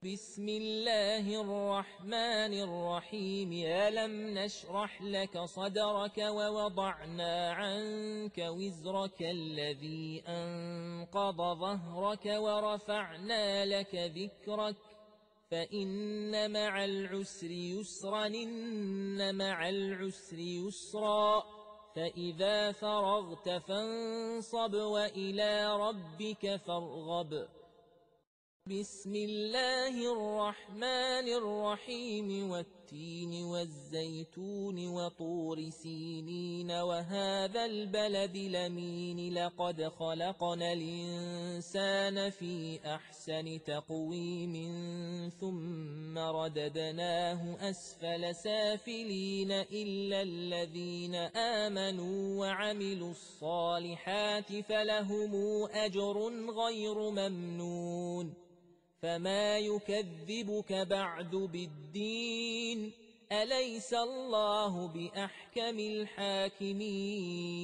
بسم الله الرحمن الرحيم. ألم نشرح لك صدرك ووضعنا عنك وزرك الذي أنقض ظهرك ورفعنا لك ذكرك فإن مع العسر يسرا إن مع العسر يسرا فإذا فرغت فانصب وإلى ربك فارغب. بسم الله الرحمن الرحيم. والتين والزيتون وطور سينين وهذا البلد الأمين لقد خلقنا الإنسان في أحسن تقويم ثم رددناه أسفل سافلين إلا الذين آمنوا وعملوا الصالحات فلهم أجر غير ممنون. فما يكذبك بعد بالدين؟ أليس الله بأحكم الحاكمين؟